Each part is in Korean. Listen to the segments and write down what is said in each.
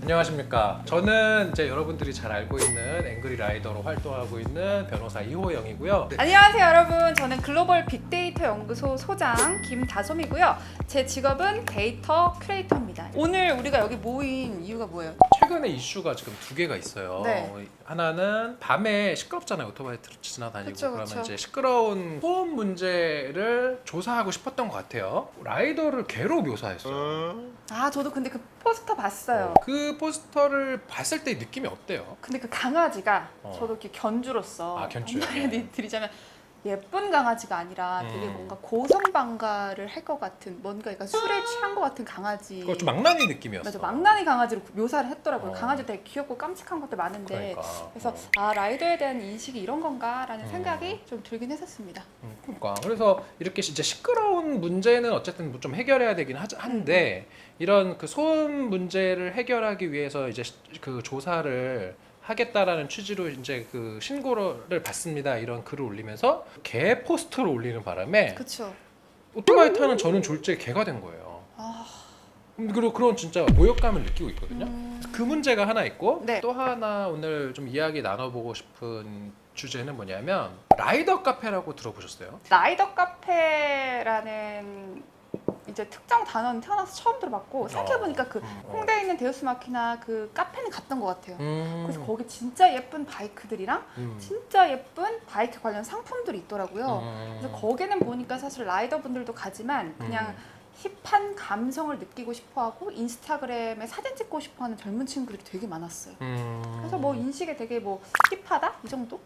안녕하십니까. 저는 이제 여러분들이 잘 알고 있는 앵그리 라이더로 활동하고 있는 변호사 이호영이고요. 안녕하세요 여러분, 저는 글로벌 빅데이터 연구소 소장 김다솜이고요. 제 직업은 데이터 큐레이터입니다. 오늘 우리가 여기 모인 이유가 뭐예요? 최근에 이슈가 지금 두 개가 있어요. 네. 하나는 밤에 시끄럽잖아요. 오토바이를 지나다니고. 그쵸, 그러면 그쵸. 이제 시끄러운 소음 문제를 조사하고 싶었던 것 같아요. 라이더를 개로 묘사했어요. 아, 저도 근데 그 포스터 봤어요. 그 포스터를 봤을 때 느낌이 어때요? 근데 그 강아지가 어. 저도 이렇게 견주로서 아, 견주요? 한마디 드리자면 예쁜 강아지가 아니라 되게 음. 뭔가 고성방가를 할 것 같은, 뭔가 약간 술에 취한 것 같은 강아지. 그거 좀 망나니 느낌이었어. 맞아, 망나니 강아지로 묘사를 했더라고요. 어. 강아지 되게 귀엽고 깜찍한 것들 많은데, 그러니까. 그래서 아, 라이더에 대한 인식이 이런 건가라는 음. 생각이 좀 들긴 했었습니다. 그러니까 그래서 이렇게 진짜 시끄러운 문제는 어쨌든 좀 해결해야 되긴 한데 이런 그 소음 문제를 해결하기 위해서 이제 그 조사를 하겠다라는 취지로 이제 그 신고를 받습니다 이런 글을 올리면서 개 포스터를 올리는 바람에 그쵸. 오토바이 타는 저는 졸지에 개가 된 거예요. 아, 그리고 그런 진짜 모욕감을 느끼고 있거든요. 음. 그 문제가 하나 있고 네. 또 하나 오늘 좀 이야기 나눠보고 싶은 주제는 뭐냐면 라이더 카페라고 들어보셨어요? 라이더 카페라는 이제 특정 단어는 태어나서 처음 들어봤고, 생각해보니까 그 홍대에 있는 데우스마키나 그 카페는 갔던 것 같아요. 그래서 거기 진짜 예쁜 바이크들이랑 진짜 예쁜 바이크 관련 상품들이 있더라고요. 그래서 거기는 보니까 사실 라이더 분들도 가지만 그냥 힙한 감성을 느끼고 싶어하고 인스타그램에 사진 찍고 싶어하는 젊은 친구들이 되게 많았어요. 그래서 뭐 인식에 되게 뭐 힙하다 이 정도?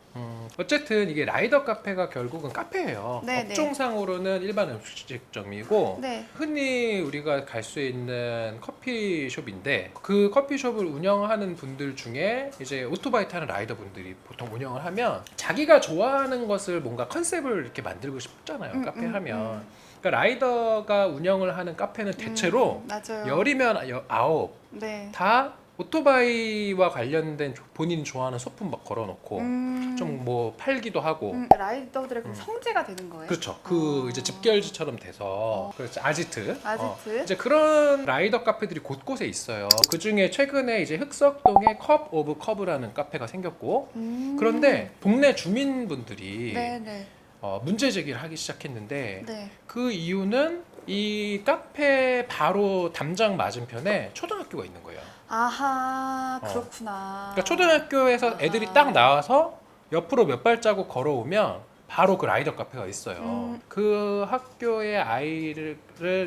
어쨌든 이게 라이더 카페가 결국은 카페예요. 네, 업종상으로는 일반 음식점이고 네. 흔히 우리가 갈 수 있는 커피숍인데 그 커피숍을 운영하는 분들 중에 이제 오토바이 타는 라이더 분들이 보통 운영을 하면 자기가 좋아하는 것을 뭔가 컨셉을 이렇게 만들고 싶잖아요. 카페 하면. 그러니까 라이더가 운영을 하는 카페는 대체로 맞아요. 열이면 아홉 네. 다 오토바이와 관련된 본인이 좋아하는 소품 막 걸어놓고 좀 뭐 팔기도 하고 라이더들의 그 성재가 되는 거예요? 그렇죠. 그 이제 집결지처럼 돼서 그렇죠. 아지트. 아지트. 이제 그런 라이더 카페들이 곳곳에 있어요. 그 중에 최근에 이제 흑석동에 컵 오브 컵이라는 카페가 생겼고 그런데 동네 주민분들이 네네. 문제 제기를 하기 시작했는데 네. 그 이유는 이 카페 바로 담장 맞은편에 초등학교가 있는 거예요. 아하, 그렇구나. 그러니까 초등학교에서 애들이 딱 나와서 옆으로 몇 발자국 걸어오면 바로 그 라이더 카페가 있어요. 그 학교의 아이를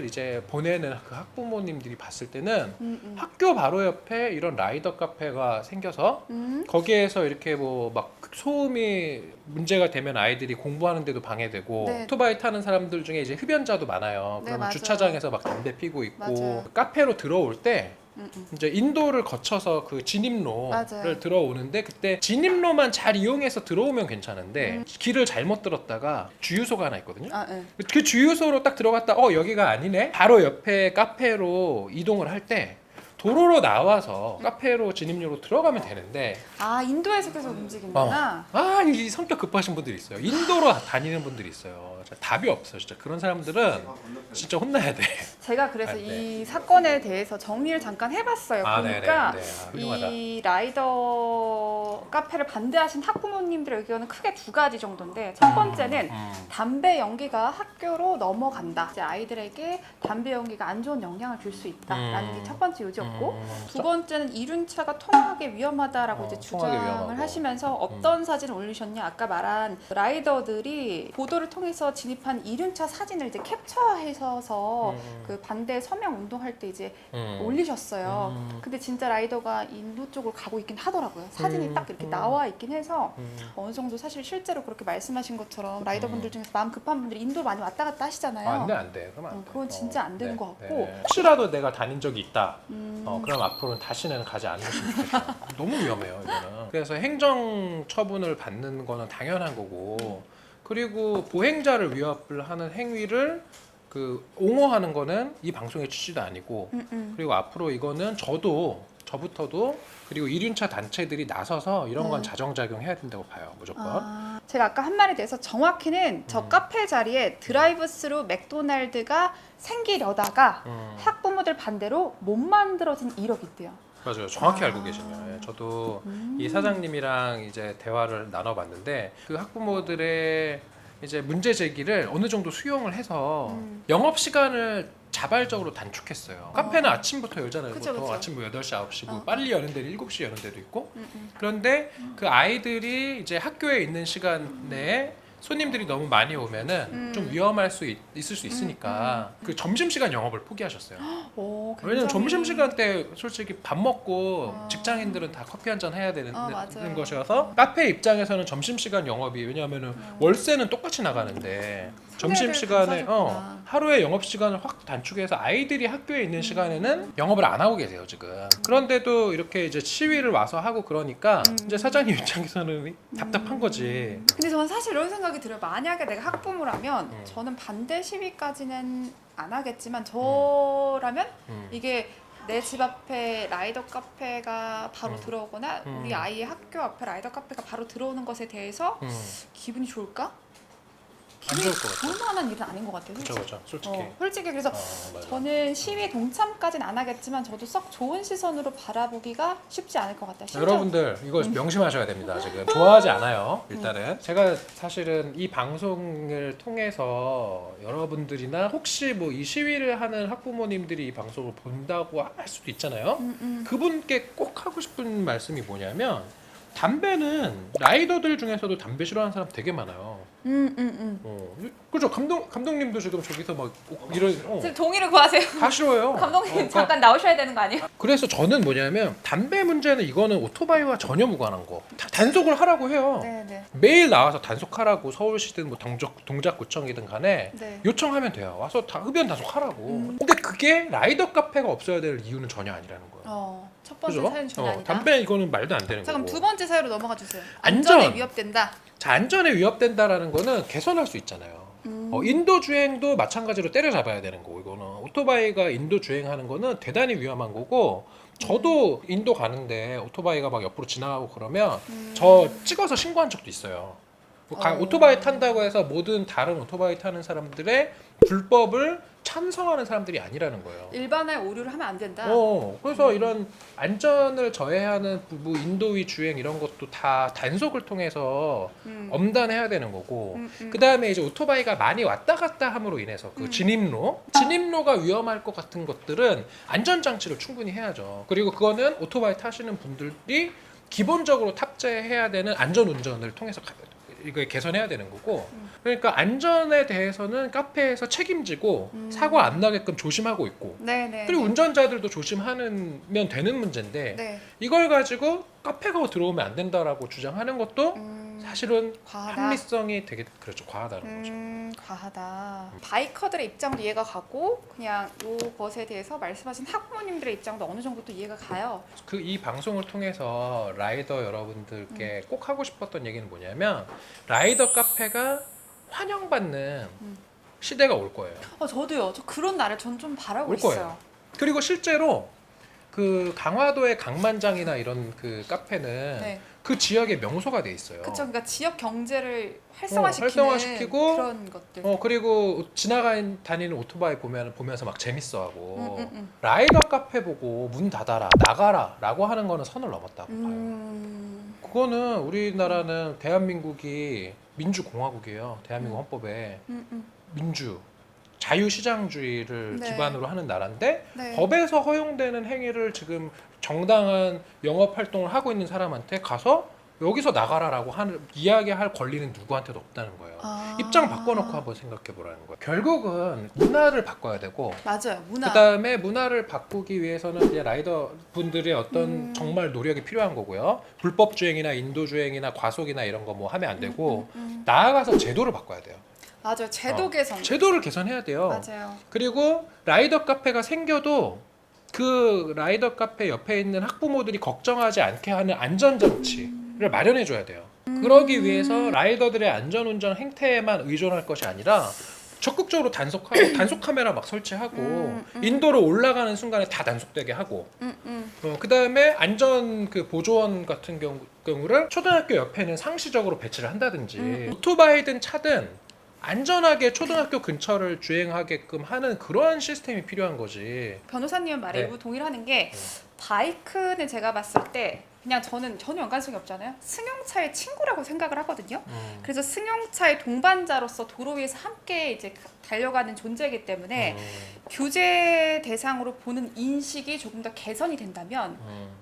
이제 보내는 그 학부모님들이 봤을 때는 학교 바로 옆에 이런 라이더 카페가 생겨서 거기에서 이렇게 뭐 막 소음이 문제가 되면 아이들이 공부하는데도 방해되고 네. 오토바이 타는 사람들 중에 이제 흡연자도 많아요. 네, 그러면 맞아요. 주차장에서 막 담배 피고 있고 맞아요. 카페로 들어올 때 음. 이제 인도를 거쳐서 그 진입로를 맞아요. 들어오는데 그때 진입로만 잘 이용해서 들어오면 괜찮은데 길을 잘못 들었다가 주유소가 하나 있거든요. 아, 네. 그 주유소로 딱 들어갔다 여기가 아니네 바로 옆에 카페로 이동을 할 때 도로로 나와서 카페로 진입로로 들어가면 되는데 아, 인도에서 계속 움직이는구나. 이 성격 급하신 분들이 있어요. 인도로 다니는 분들이 있어요. 진짜 답이 없어요. 진짜 그런 사람들은 진짜 혼나야 돼. 제가 그래서 아, 네. 이 사건에 대해서 정리를 잠깐 해봤어요. 보니까 훌륭하다. 이 라이더 카페를 반대하신 학부모님들의 의견은 크게 두 가지 정도인데, 첫 번째는 담배 연기가 학교로 넘어간다. 이제 아이들에게 담배 연기가 안 좋은 영향을 줄 수 있다라는 게 첫 번째 요지였고, 두 번째는 이륜차가 통하게 위험하다라고 이제 통하게 주장을 위험하고. 하시면서 어떤 사진을 올리셨냐? 아까 말한 라이더들이 보도를 통해서 진입한 이륜차 사진을 이제 캡처해서 그 반대 서명 운동할 때 이제 올리셨어요. 근데 진짜 라이더가 인도 쪽으로 가고 있긴 하더라고요. 사진이 딱 이렇게 나와 있긴 해서 어느 정도 사실 실제로 그렇게 말씀하신 것처럼 라이더 분들 중에서 마음 급한 분들이 인도 많이 왔다 갔다 하시잖아요. 안 돼. 그러면 안 돼. 그건 진짜 안 되는 것 같고. 혹시라도 내가 다닌 적이 있다. 그럼 앞으로는 다시는 가지 않으시면 좋겠어요. 너무 위험해요, 이거는. 그래서 행정 처분을 받는 거는 당연한 거고, 그리고 보행자를 위협을 하는 행위를 그 옹호하는 거는 이 방송의 취지도 아니고, 그리고 앞으로 이거는 저부터도 그리고 이륜차 단체들이 나서서 이런 건 자정작용해야 된다고 봐요, 무조건. 제가 아까 한 말에 대해서 정확히는 저 카페 자리에 드라이브스루 맥도날드가 생기려다가 학부모들 반대로 못 만들어진 이력이 있대요. 맞아요. 정확히 알고 계시네요. 예, 저도 이 사장님이랑 이제 대화를 나눠봤는데 그 학부모들의 이제 문제 제기를 어느 정도 수용을 해서 영업 시간을 자발적으로 단축했어요. 카페는 아침부터 열잖아요. 그쵸, 보통 그쵸. 아침 뭐 8시, 9시 뭐 어. 빨리 여는 데는 7시 여는 데도 있고. 그런데 그 아이들이 이제 학교에 있는 시간 내에 손님들이 너무 많이 오면은 좀 위험할 수 있을 수 있으니까 그 점심시간 영업을 포기하셨어요. 오, 왜냐면 굉장히- 점심시간 때 솔직히 밥 먹고 어. 직장인들은 다 커피 한 잔 해야 되는 맞아요. 것이어서 카페 입장에서는 점심시간 영업이 왜냐하면은 월세는 똑같이 나가는데 점심시간에 감사하셨구나. 하루에 영업시간을 확 단축해서 아이들이 학교에 있는 시간에는 영업을 안 하고 계세요 지금. 그런데도 이렇게 이제 시위를 와서 하고 그러니까 이제 사장님 입장에서는 답답한 거지. 근데 저는 사실 이런 생각이 들어요. 만약에 내가 학부모라면 음. 저는 반대 시위까지는 안 하겠지만 저라면 이게 내 집 앞에 라이더 카페가 바로 들어오거나 우리 아이의 학교 앞에 라이더 카페가 바로 들어오는 것에 대해서 기분이 좋을까? 안 좋을 것 같아요. 좋을 만한 일은 아닌 것 같아요. 그렇죠, 그렇죠. 솔직히. 솔직히 그래서 맞아. 저는 시위 동참까지는 안 하겠지만 저도 썩 좋은 시선으로 바라보기가 쉽지 않을 것 같아요. 심지어- 여러분들 이거 명심하셔야 됩니다. 지금 좋아하지 않아요. 일단은 제가 사실은 이 방송을 통해서 여러분들이나 혹시 뭐 이 시위를 하는 학부모님들이 이 방송을 본다고 할 수도 있잖아요. 그분께 꼭 하고 싶은 말씀이 뭐냐면 담배는 라이더들 중에서도 담배 싫어하는 사람 되게 많아요. 그죠? 감독님도 지금 저기서 막 이런 지금 동의를 구하세요. 다 싫어요. 감독님 그러니까 잠깐 나오셔야 되는 거 아니에요? 그래서 저는 뭐냐면 담배 문제는 이거는 오토바이와 전혀 무관한 거. 단속을 하라고 해요. 네네. 매일 나와서 단속하라고 서울시든 뭐 동작구청이든 간에 네. 요청하면 돼요. 와서 다 흡연 단속하라고. 근데 그게 라이더 카페가 없어야 될 이유는 전혀 아니라는 거예요. 첫 번째 그죠? 사연 전혀 아니다. 담배 이거는 말도 안 되는 자 그럼 거고. 두 번째 사연으로 넘어가 주세요. 안전. 안전에 위협된다. 자, 안전에 위협된다라는 거는 개선할 수 있잖아요. 인도 주행도 마찬가지로 때려잡아야 되는 거고 이거는 오토바이가 인도 주행하는 거는 대단히 위험한 거고 저도 인도 가는데 오토바이가 막 옆으로 지나가고 그러면 저 찍어서 신고한 적도 있어요. 오토바이 탄다고 해서 모든 다른 오토바이 타는 사람들의 불법을 찬성하는 사람들이 아니라는 거예요. 일반화의 오류를 하면 안 된다. 그래서 이런 안전을 저해하는 뭐 인도위 주행 이런 것도 다 단속을 통해서 엄단해야 되는 거고 그 다음에 이제 오토바이가 많이 왔다 갔다 함으로 인해서 그 진입로가 위험할 것 같은 것들은 안전장치를 충분히 해야죠. 그리고 그거는 오토바이 타시는 분들이 기본적으로 탑재해야 되는 안전운전을 통해서 이거 개선해야 되는 거고 그러니까 안전에 대해서는 카페에서 책임지고 사고 안 나게끔 조심하고 있고 네네. 그리고 운전자들도 조심하면 되는 문제인데 네. 이걸 가지고 카페가 들어오면 안 된다라고 주장하는 것도 사실은 과하다. 합리성이 되게 그렇죠 과하다는 거죠. 과하다. 바이커들의 입장도 이해가 가고 그냥 요것에 대해서 말씀하신 학부모님들의 입장도 어느 정도 또 이해가 가요. 그 이 방송을 통해서 라이더 여러분들께 꼭 하고 싶었던 얘기는 뭐냐면 라이더 카페가 환영받는 시대가 올 거예요. 저도요. 저 그런 날을 전 좀 바라고 올 거예요. 있어요. 그리고 실제로 그 강화도의 강만장이나 이런 그 카페는 네. 그 지역의 명소가 돼 있어요. 그쵸. 그러니까 지역 경제를 활성화시키는 활성화시키고, 그런 것들. 그리고 다니는 오토바이 보면서 막 재밌어하고 음. 라이더 카페 보고 문 닫아라 나가라라고 하는 거는 선을 넘었다고 봐요. 그거는 우리나라는 대한민국이 민주공화국이에요. 대한민국 헌법에 민주 자유시장주의를 네. 기반으로 하는 나라인데 네. 법에서 허용되는 행위를 지금 정당한 영업 활동을 하고 있는 사람한테 가서 여기서 나가라라고 이야기할 권리는 누구한테도 없다는 거예요. 입장 바꿔놓고 한번 생각해 보라는 거예요. 결국은 문화를 바꿔야 되고 맞아요. 문화. 그다음에 문화를 바꾸기 위해서는 이제 라이더 분들의 어떤 정말 노력이 필요한 거고요. 불법 주행이나 인도 주행이나 과속이나 이런 거 뭐 하면 안 되고 나아가서 제도를 바꿔야 돼요. 맞아요. 제도 개선. 제도를 개선해야 돼요. 맞아요. 그리고 라이더 카페가 생겨도 그 라이더 카페 옆에 있는 학부모들이 걱정하지 않게 하는 안전장치를 마련해 줘야 돼요. 그러기 위해서 라이더들의 안전운전 행태에만 의존할 것이 아니라 적극적으로 단속하고 단속 카메라 막 설치하고 인도로 올라가는 순간에 다 단속되게 하고 그 다음에 안전 그 보조원 같은 경우를 초등학교 옆에는 상시적으로 배치를 한다든지 오토바이든 차든 안전하게 초등학교 근처를 주행하게끔 하는 그러한 시스템이 필요한 거지. 변호사님 말에 네. 일부 동의를 하는 게 바이크는 제가 봤을 때 그냥 저는 전혀 연관성이 없잖아요. 승용차의 친구라고 생각을 하거든요. 그래서 승용차의 동반자로서 도로 위에서 함께 이제 달려가는 존재이기 때문에 규제 대상으로 보는 인식이 조금 더 개선이 된다면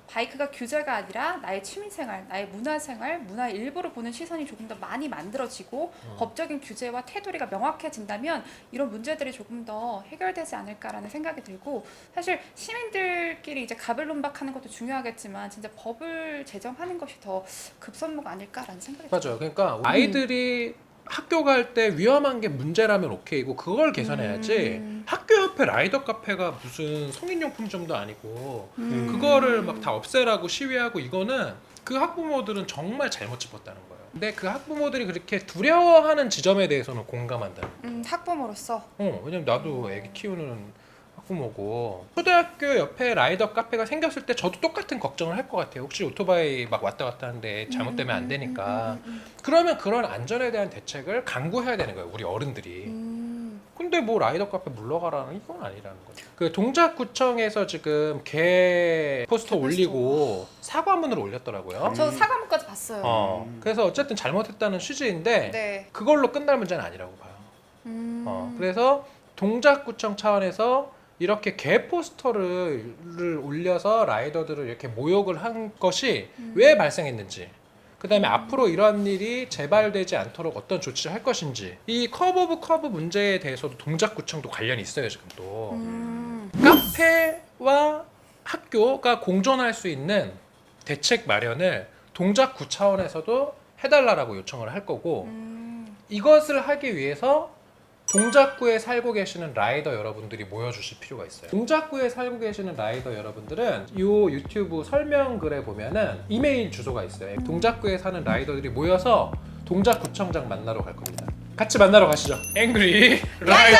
바이크가 규제가 아니라 나의 취미생활, 나의 문화생활, 문화의 일부를 보는 시선이 조금 더 많이 만들어지고 법적인 규제와 테두리가 명확해진다면 이런 문제들이 조금 더 해결되지 않을까라는 생각이 들고, 사실 시민들끼리 이제 가불론박하는 것도 중요하겠지만 진짜 법을 제정하는 것이 더 급선무가 아닐까라는 생각이 맞아요. 그러니까 아이들이 학교 갈 때 위험한 게 문제라면 오케이고 그걸 개선해야지. 학교 옆에 라이더 카페가 무슨 성인용품점도 아니고 그거를 막 다 없애라고 시위하고 이거는 그 학부모들은 정말 잘못 짚었다는 거예요. 근데 그 학부모들이 그렇게 두려워하는 지점에 대해서는 공감한다. 학부모로서 왜냐면 나도 애기 키우는 학부모고 초등학교 옆에 라이더 카페가 생겼을 때 저도 똑같은 걱정을 할 것 같아요. 혹시 오토바이 막 왔다 갔다 하는데 잘못되면 안 되니까. 그러면 그런 안전에 대한 대책을 강구해야 되는 거예요, 우리 어른들이. 근데 뭐 라이더 카페 물러가라는 이건 아니라는 거죠. 그 동작구청에서 지금 개 포스터 올리고 사과문을 올렸더라고요. 저 사과문까지 봤어요. 그래서 어쨌든 잘못했다는 취지인데 네. 그걸로 끝날 문제는 아니라고 봐요. 그래서 동작구청 차원에서 이렇게 개 포스터를 올려서 라이더들을 이렇게 모욕을 한 것이 왜 발생했는지, 그 다음에 앞으로 이러한 일이 재발되지 않도록 어떤 조치를 할 것인지, 이 커브 오브 커브 문제에 대해서도 동작구청도 관련이 있어요. 지금 또 카페와 학교가 공존할 수 있는 대책 마련을 동작구 차원에서도 해달라고 요청을 할 거고, 이것을 하기 위해서 동작구에 살고 계시는 라이더 여러분들이 모여주실 필요가 있어요. 동작구에 살고 계시는 라이더 여러분들은 이 유튜브 설명글에 보면은 이메일 주소가 있어요. 동작구에 사는 라이더들이 모여서 동작구청장 만나러 갈 겁니다. 같이 만나러 가시죠. 앵그리 라이더!